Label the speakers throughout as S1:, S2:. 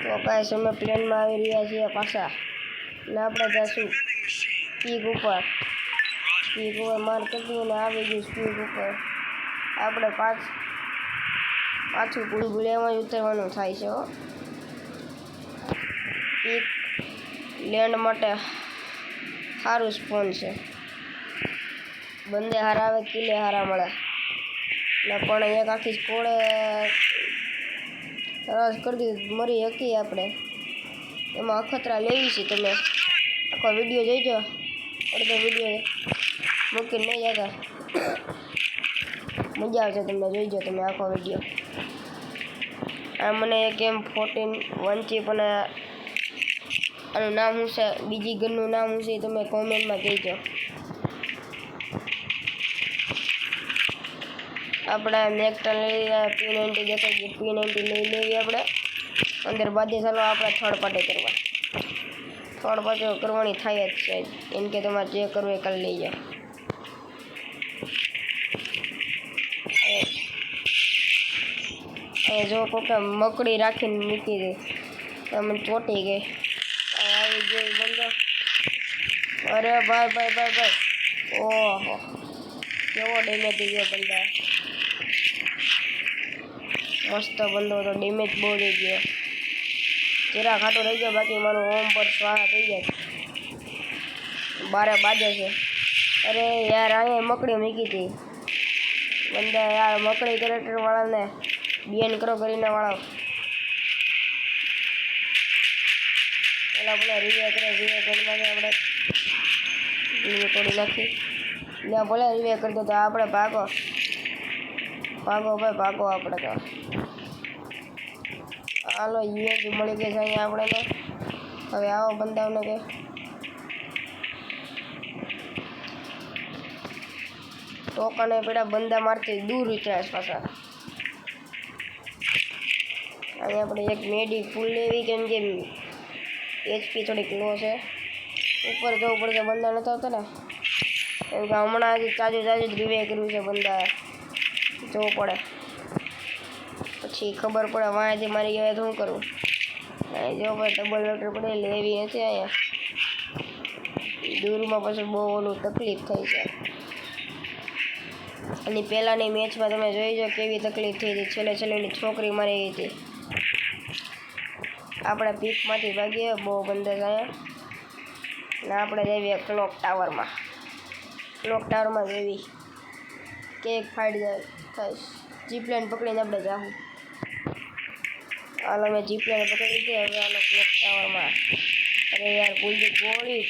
S1: તો કાંઈ સમય પ્લેનમાં આવી રહ્યા છીએ પાછા ને આપણે જઈશું પીક ઉપર માર કરી ને આવી ગયું પીક ઉપર આપણે પાછું ભૂલેમાં જ ઉતરવાનું થાય છે. પીક લેન્ડ માટે સારું સ્પોન છે. બંદે હારા આવે કિલ્લે હારા મળે ને પણ એક આખી સ્કોડે રસ કરી દીધી મરી હકી આપણે એમાં અખતરા લેવી છે. તમે આખો વિડીયો જોઈજો, અડધો વિડીયો મૂકીને નહીં જતા, મજા આવશે તમને, જોઈજો તમે આખો વિડીયો. આ મને એક M14 છે પણ આનું નામ શું છે, બીજી ગનનું નામ શું છે તમે કોમેન્ટમાં કહેજો. આપણે નેક્સ્ટ લઈ P90 દેખાય P90 લઈ લેવી આપણે અંદર બાદ ચાલો આપણે થર્ડ પાર્ટી કરવાની થાય જ છે. એમ કે તમારે જે કરવું એ કરી લઈ જાઓ. એ જો કોકે મકડી રાખીને મૂકી દે મને ચોટી ગઈ આવી ગઈ બંદો. અરે ભાઈ ઓહો કેવો ડેમેજ થઈ ગયો બંદા, મસ્ત બંદો તો ડેમેજ બહુ થઈ ગયો. જરા ખાટો રહી ગયો બાકી મારું હોમ પર સ્વાહા થઈ જાય. બારે બાજે છે. અરે યાર અહીંયા મકડી મૂકી હતી બંદા યાર, મકડી કેરેક્ટર વાળાને બેન કરો કરીને વાળા પેલા ભલે રિવે ગનમાં આપણે તોડી નાખી ને ભલે રિવે કરી દો તો આપણે ભાગો આપણે તો. હાલો UAV મળી ગઈ છે અહીંયા આપણે તો. હવે આવો બંદાઓને કે ટોકાને પેલા બંદા મારથી દૂર ઉતર્યા પાછા. અહીંયા આપણે એક મેડી ફૂલ લેવી કેમ કે HP થોડીક લો છે. ઉપર જવું પડશે, બંદા નતો આવતા ને કેમ કે હમણાં જ તાજુ જ રિવે કર્યું છે. બંદા જોવું પડે પછી ખબર પડે વાંચી મારી ગયા તો શું કરું. જો ભાઈ ડબલ વેટર પડે લેવી નથી અહીંયા દૂરમાં પછી બહુ ઓલું તકલીફ થઈ છે. અને પહેલાંની મેચમાં તમે જોઈજો કેવી તકલીફ થઈ હતી. છેલ્લે એની છોકરી મારી ગઈ હતી. આપણે પીકમાંથી ભાગીએ બહુ બંદર અહીંયા ને આપણે જઈએ ક્લોક ટાવરમાં જેવી કેક ફાઈટ જાય થાય. જીપલાઇન પકડીને આપણે જાઉં. હાલો મેં જીપલાઇન પકડી લીધી. હવે હાલો ક્લોક ટાવરમાં. અરે યાર ભૂલજી ગોળી.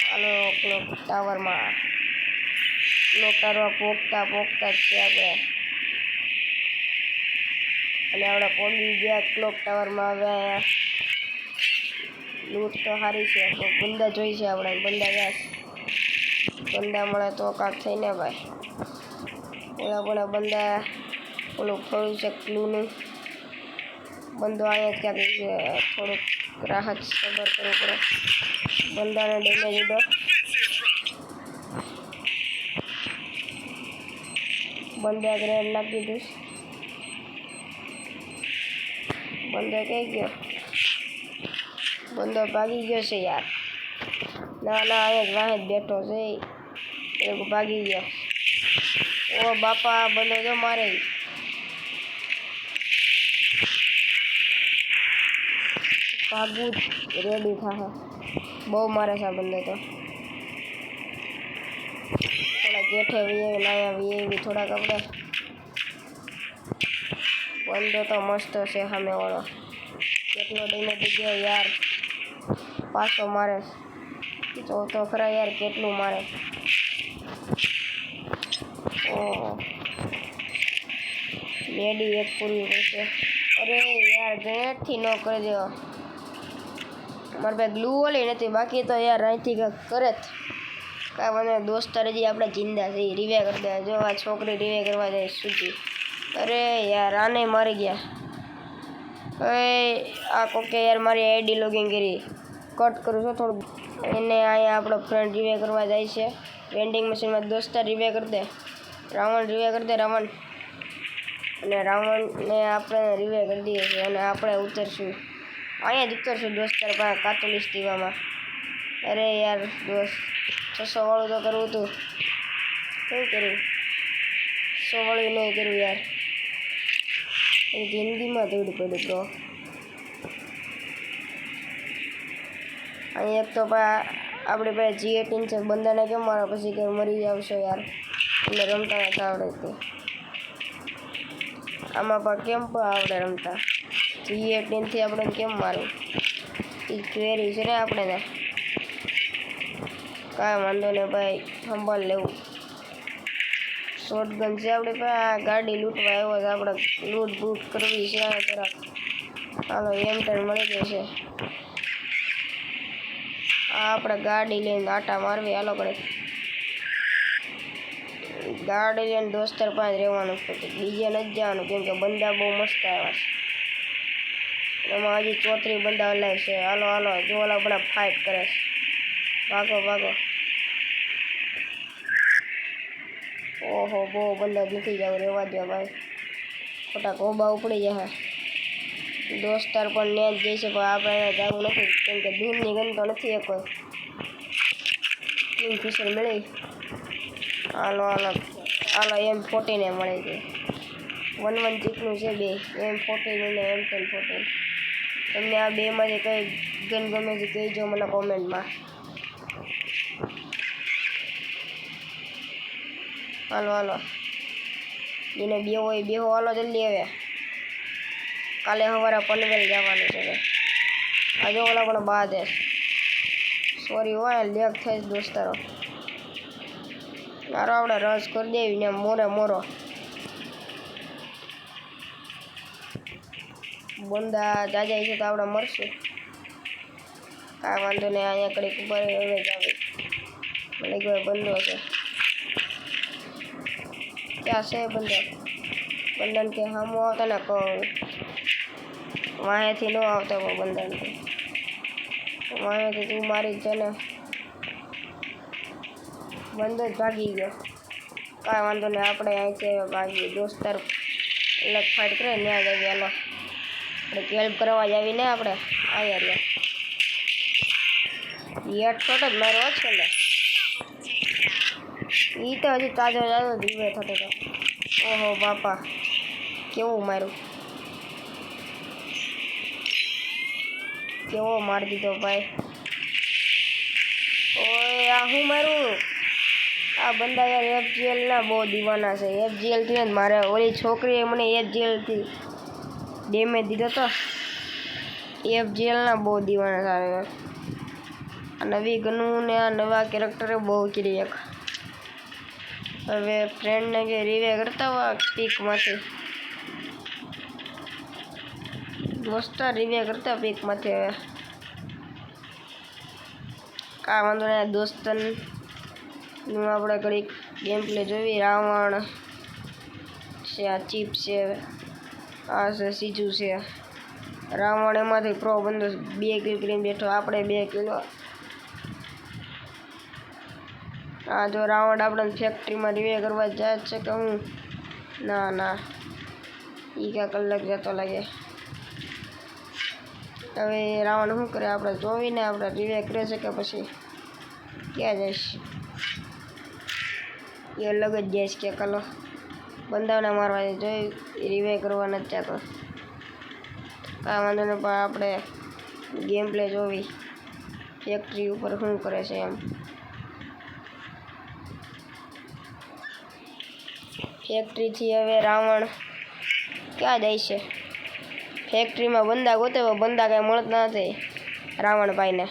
S1: હાલો ક્લોક ટાવરમાં પોકતા જ છે આપણે. અને આપણે પહોંચી ગયા ક્લોક ટાવરમાં. હવે અહીંયા લૂંટ તો સારી છે તો બંદા જોઈ છે આપણે. બંદા મળે તો કાંક થઈને ભાઈ. ઓલા બંદા ઓલું ખોલું છે ક્લૂનું બંદો અહીંયા જ ક્યાંક છે. થોડુંક રાહત સબર કરવું પડે. બંદાને ડેમેજ ઉડો. બંદા ગ્રેડ નાખી દીધું. બંદો કઈ ગયો? બંદો ભાગી ગયો છે યાર. ના અહીંયા જ વાહે જ બેઠો છે એ ભાગી ગયો. ઓ બાપા બંદો જો મારે ભાગવું જ રેડી થશે. બહુ મારે છે આ બંદો તો. થોડા જેઠે લાયા વીએ થોડાક આપણે. બંદો તો મસ્ત છે સામેવાળો. કેટલો ડેમેજ થઈ ગયો યાર. પાછો મારે તો ખરા યાર કેટલું મારે. ઓહો મેડી એક પૂરી પડશે. અરે યાર ગણેટથી ન કરી દો. મારા પાસે ગ્લુ ઓલી નથી બાકી તો યાર અહીંથી કરે જ કાંઈ મને દોસ્તાર હજી આપણે જિંદા થઈ રિવે કરી દે. જો આ છોકરી રિવે કરવા જાય સુધી. અરે યાર આને મારી ગયા. હવે આ કોકે યાર મારી આઈડી લોગિન કરી કટ કરું છું થોડું. એને અહીંયા આપણો ફ્રેન્ડ રિવે કરવા જાય છે. વેન્ડિંગ મશીનમાં દોસ્તાર રિવે કરી દે. રાવણ રિવે કરી દે રાવણ. અને રાવણને આપણે રિવે કરી દઈએ છીએ અને આપણે ઉતરશું અહીંયા જ ઉતરશું દોસ્તાર કાતુલિસ દીવામાં. અરે યાર દોસ્ત 600 વાળું તો કરવું હતું, શું કર્યું? 100 વાળું નહીં કર્યું યાર, એ જિંદગીમાં દોડ પડ્યું બ્રો. અહીં એક તો આપણી પાસે G18 છે, બંદાને કેમ મારો પછી કે મરી આવશો યાર, એટલે રમતા નથી આવડે. આમાં પણ કેમ પણ આવડે રમતા, G18થી આપણે કેમ મારું? એ ક્વેરી છે ને આપણે ને, કાંઈ વાંધો ને ભાઈ, સંભાળ લેવું. શોટગન છે આપણે પાસે, ગાડી લૂંટવા આવ્યો છે, આપણે લૂંટ બૂટ કરવી છે જરાક. હાલો M10 મળી જશે. આપણે ગાડી લઈને આટા મારવી, હાલો કરે ગાડી લઈને દોસ્તાર પાસે રહેવાનું, બીજે નથી જવાનું, કેમ કે બંદા બહુ મસ્ત આવ્યા છે. એમાં હજી 34 બંદા અલાય છે. હાલો હાલો, જો ઓલા બધા ફાઇટ કરે છે, ભાગો ભાગો. ઓહો બહુ બંદા નથી જાવ, રહેવા દો ભાઈ, ખોટા કોબા ઉપડી જાય. દોસ્તાર પણ ને જ જઈશે, પણ આપણે જવું નથી, કેમ કે દૂરની ગન તો નથી એ કોઈ. કિંગફિશર મળી. હાલો હાલો હાલો, M14 મળી ગઈ. 1-1 ચીકનું છે બે, M14 અને M1014. તમને આ બેમાંથી કઈ ગન ગમે છે કહેજો મને કોમેન્ટમાં. હાલો હાલો, એને બેહો હોય બેહો, હાલો જલ્દી આવે. કાલે સવારે પનવેલ જવાનું છે. આજે ઓલા પણ બાદ સોરી હોય લેગ થાય દોસ્તારો. મારો આપણે રસ કરી દેવી ને મોરે મોરો. બંદા જાજા છે તો આપણે મરશું, કાંઈ વાંધો નહીં. અહીંયા કડીક ઉપર હવે જ આવે, મને કોઈ બંદો છે. ક્યાં છે બંદો? બંદન કે સામો આવતા ને કહું, વાંહેથી ન આવતો બંદન કે વાંહેથી તું મારી છે ને. બંદો જ ભાગી ગયો, કાંઈ વાંધો નહીં. આપણે અહીંથી ભાગીએ દોસ્તાર, અલગ ફાઇટ કરે ત્યાં જઈએ. હાલો આપણે હેલ્પ કરવા જ આવીને આપણે આવ્યા રહ્યા. હેડશોટ જ મારો છે ને, એ તો હજી તાજો તાજો ધીમે થતો હતો. ઓહો બાપા, કેવું માર્યું, કેવો મારી દીધો ભાઈ. ઓય આ હું મારું, આ બંદા યાર FGL ના બહુ દીવાના છે. FGL થી ને મારે ઓલી છોકરીએ મને FGL થી ડેમેજ દીધો તો. FGL ના બહુ દીવાના સારા યાર. આ નવી ગનું ને આ નવા કેરેક્ટરે બહુ કરી એક. હવે ફ્રેન્ડને કે રિવે કરતા હોય પીકમાંથી, મસ્ત રિવે કરતા પીકમાંથી. હવે કાંઈ વાંધો નહીં, દોસ્તનું આપણે ઘડીક ગેમ પ્લે જોવી. રાવણ છે, આ ચીપ છે, આ છે સીજુ છે. રાવણ એમાંથી પ્રો બંદો 2 કિલ કરીને બેઠો, આપણે 2 કિલો. હા જો રાવણ આપણે ફેક્ટરીમાં રિવે કરવા જાય છે કે હું? ના ના, એ ક્યાંક અલગ જતો લાગે. હવે રાવણ શું કરે આપણે જોવીને, આપણે રિવે કરે છે કે પછી ક્યાં જઈશ? એ અલગ જ જઈશ કે કલો બંદાઓને મારવા જોઈ, રિવે કરવા નથી જતો. કાંઈ વાંધો નહીં, પણ આપણે ગેમ પ્લે જોવી ફેક્ટરી ઉપર શું કરે છે એમ. ફેક્ટરીથી હવે રાવણ ક્યાં જાય છે? ફેક્ટરીમાં બંદા ગોતે, બંદા કાંઈ મળતા નથી રાવણભાઈને.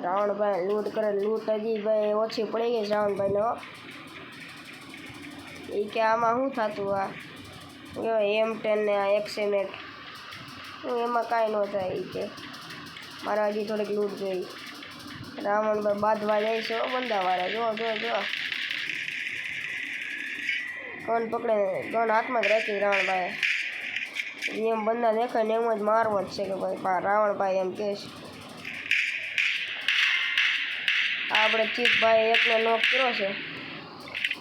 S1: રાવણભાઈ લૂંટ કરે, લૂંટ હજી ભાઈ ઓછી પડી ગઈ છે રાવણભાઈને. એ કે આમાં શું થતું? આ M10 ને આ XM1 એમાં કાંઈ ન થાય. એ કે મારે હજી થોડીક લૂંટ જોઈ. રાવણભાઈ બાંધવા જાય છે બંદાવાળા. જો જો જો ગન પકડે, ગન હાથમાં જ રાખી રાવણભાઈ. એમ બંદા દેખાય ને એમ જ મારવો જ છે કે ભાઈ રાવણભાઈ એમ કહે છે. આપણે ચીપભાઈ એકને નોક કર્યો છે,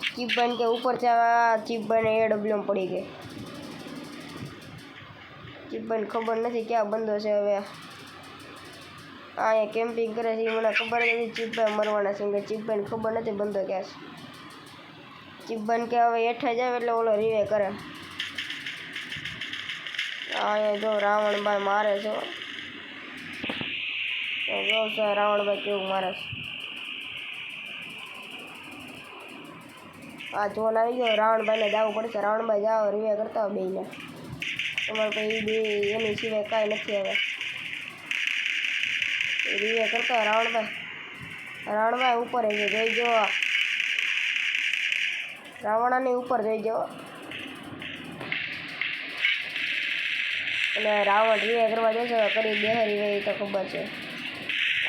S1: ચીપભાઈ કે ઉપર છે ચીપભાઈને AW પડી ગઈ ચીપભાઈને ખબર નથી ક્યાં બંધો છે હવે અહીંયા કેમ્પિંગ કરે છે એ મને ખબર નથી ચીપભાઈ મરવાના છે કે ચીપભાઈને ખબર નથી બંધો ક્યાં છે ચીપભાઈને કે હવે હેઠે જાય એટલે ઓલો રીવે કરે અહીંયા જો રાવણભાઈ મારે છે જો રાવણભાઈ કેવું મારે છે આ જોન આવી ગયો રાવણભાઈને જવું પડશે રાવણભાઈ જાઓ રીવે કરતા હોય બેને તમારે કંઈ બે એની સિવાય કાંઈ નથી હવે રીવે કરતા હોય રાવણભાઈ ઉપર છે જોઈ જો રાવણાની ઉપર જોઈ જો અને રાવણ રીવે કરવા જશે કરી બેહે રીવે એ તો ખબર છે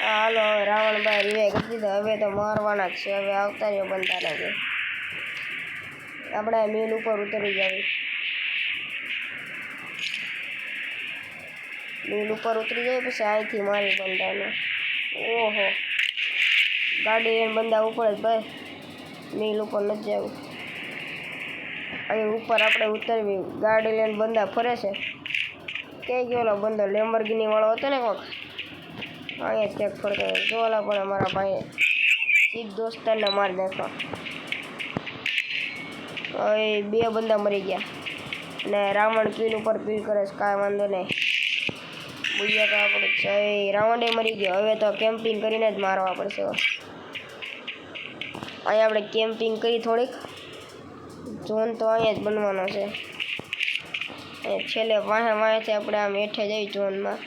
S1: હાલો હવે રાવણભાઈ રીવે કરી દીધા હવે તો મારવાના જ છે હવે આવતા રહ્યો બનતા લાગે આપણે મિલ ઉપર ઉતરી જાવી મિલ ઉપર ઉતરી જાય પછી અહીંથી મારી બંદાને ઓહો ગાડી લઈને બંદા ઉપર જ ભાઈ મિલ ઉપર નથી જવું અહીં ઉપર આપણે ઉતરવી ગાડી લઈને બંદા ફરે છે ક્યાં ગયો બંદો લેમ્બોર્ગિની વાળો હતો ને કોક અહીંયા જ ક્યાંક ફરતો જોવાલા પણ અમારા ભાઈએ એક દોસ્તારને મારી નાખો હવે બે બંદા મરી ગયા અને રાવણ કિલ ઉપર કિલ કરે છે કાંઈ વાંધો નહીં બુયા તો આપણે છે રાવણે મરી ગયો હવે તો કેમ્પિંગ કરીને જ મારવા પડશે અહીંયા આપણે કેમ્પિંગ કરી થોડીક ઝોન તો અહીંયા જ બનવાનો છે છેલ્લે વાહેથી આપણે આમ હેઠે જઈ ઝોનમાં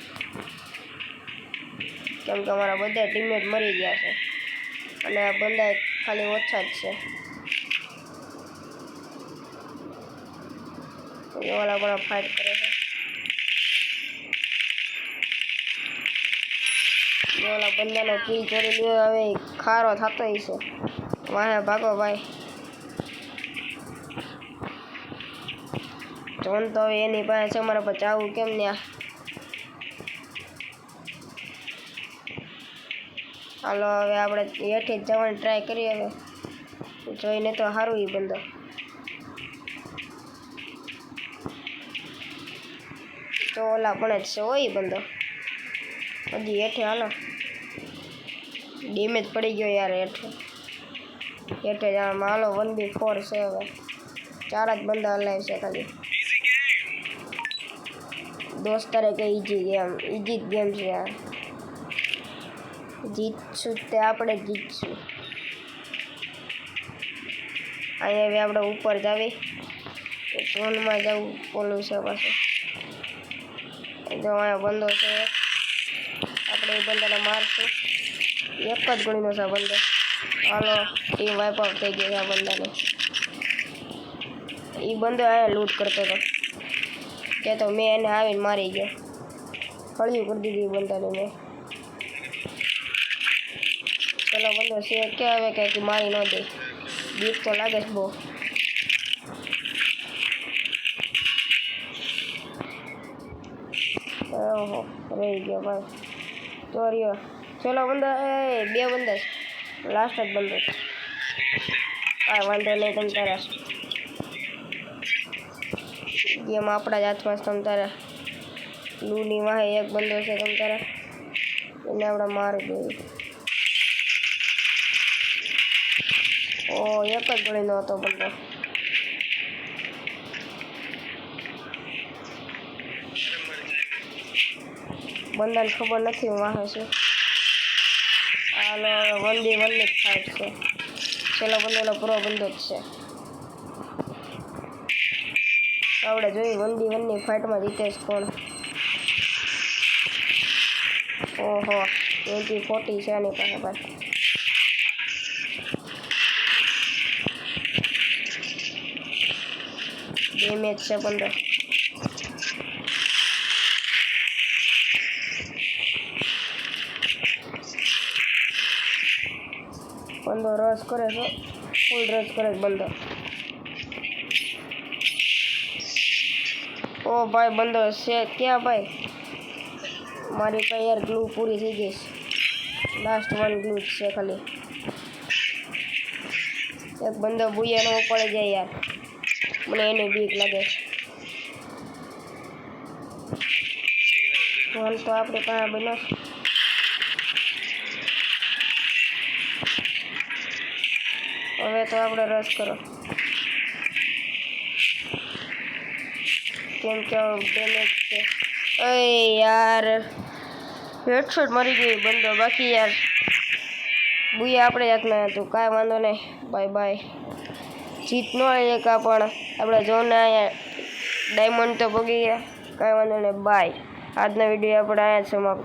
S1: કેમ કે અમારા બધા ટીમમેટ મરી ગયા છે અને આ બંદા ખાલી ઓછા જ છે ઓલા પણ ફાઇટ કરે છે ઓલા બંદાનો કિલ ચોરી લ્યો હવે ખારો થતો છે વાહે ભાગો ભાઈ જોન તો હવે એની પાસે છે અમારા પર આવું કેમ ને હાલો હવે આપણે હેઠે જ જવાની ટ્રાય કરીએ હવે જોઈને તો સારું એ બંદો તો ઓલા પણ જ છે હોય બંદો હજી હેઠે હાલો ડેમેજ પડી ગયો યાર હેઠે જવામાં હાલો 1v4 છે હવે 4 જ બંદા હલાય છે ખાલી દોસ્તારે કે ઈજી ગેમ છે યાર જીતશું તે આપણે જીતશું અહીંયા હવે આપણે ઉપર જાવી ઝોનમાં જવું ઓલું છે પાછું જો અહીંયા બંદો છે આપણે એ બંદાને મારશું એક જ ગણીનો છે બંદો હાલો ટીમ વાઇપ આઉટ થઈ ગઈ છે આ બંદાને એ બંદો અહીંયા લૂંટ કરતો હતો કે તો મેં એને આવીને મારી ગયો ફળિયું કરી દીધી બંદાને મેં પેલો બંદો છે કે હવે કંઈક મારી ન દે બીક તો લાગે છે બહુ ઓહો રહી ગયો ભાઈ ચોરીઓ ચલો બંદો એ બે બંદા છે લાસ્ટ જ બંદો છે કાંઈ વાંધો નહીં તમ તારા ગેમ આપણા જ હાથમાં તમ તારા લૂની વાહે એક બંદો છે તમ તારા એને આપણે મારી દઈએ ઓ એક જ ગણીનો હતો બંદો બંદાને ખબર નથી હું વાહે છે હાલો 1v1 ની ફાઇટ છે છેલ્લો બંદો પૂરો બંદો જ છે આપણે જોઈ 1v1 ની ફાઇટમાં જીતે છે કોણ ઓહો 20-40 છે આની પાસે ભાઈ ડેમેજ છે બંદો બંદો રસ કરે છે ફૂલ રસ કરે છે બંદો ઓ ભાઈ બંદો છે ક્યાં ભાઈ મારી પાસે યાર ગ્લુ પૂરી થઈ ગઈ છે લાસ્ટ 1 ગ્લુ છે ખાલી એક બંદો બુયાનો પડે જાય યાર, મને એની બીક લાગે. ફોન તો આપણે પાસે બનો. હવે તો આપણે રસ કરો, કેમ કે ડેમેજ છે. અરે યાર હેડશોટ મરી ગઈ બંદો, બાકી યાર બુયા આપણે હાથમાં હતું. કાંઈ વાંધો નહીં, બાય બાય. જીત ન એક પણ આપણે જોને અહીંયા ડાયમંડ તો પગી ગયા. કાંઈ વાંધો નહીં, બાય. આજનો વિડીયો આપણે અહીંયા સમાપ્ત.